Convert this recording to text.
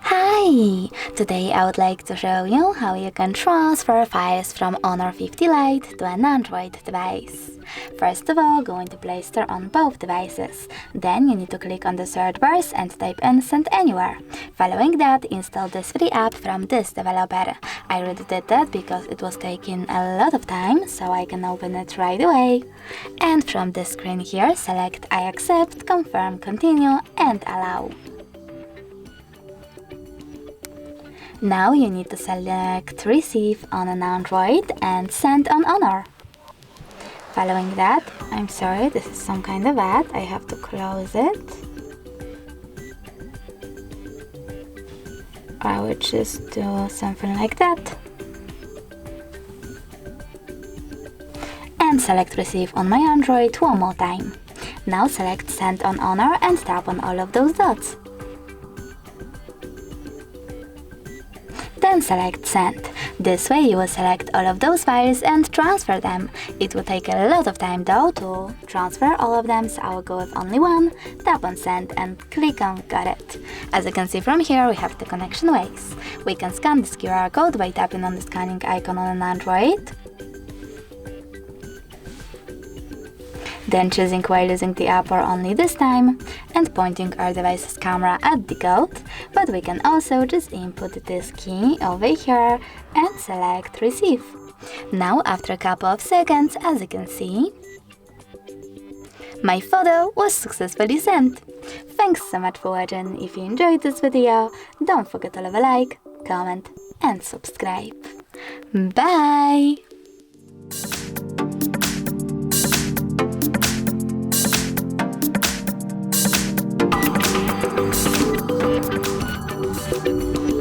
Hi! Today I would like to show you how you can transfer files from Honor 50 Lite to an Android device. First of all, go into Play Store on both devices. Then you need to click on the search bars and type in Send Anywhere. Following that, install this free app from this developer. I already did that because it was taking a lot of time, so I can open it right away. And from this screen here, select I accept, confirm, continue and allow. Now you need to select Receive on an Android and Send on Honor. Following that, I'm sorry, this is some kind of ad, I have to close it. I would just do something like that. And select Receive on my Android one more time. Now select Send on Honor and tap on all of those dots. Then select Send. This way you will select all of those files and transfer them. It will take a lot of time though to transfer all of them, so I will go with only one, tap on Send and click on Got it. As you can see from here, we have the connection ways. We can scan this QR code by tapping on the scanning icon on an Android, then choosing while using the app or only this time, and pointing our device's camera at the code, but we can also just input this key over here and select Receive. Now, after a couple of seconds, as you can see, my photo was successfully sent. Thanks so much for watching. If you enjoyed this video, don't forget to leave a like, comment and subscribe. Bye!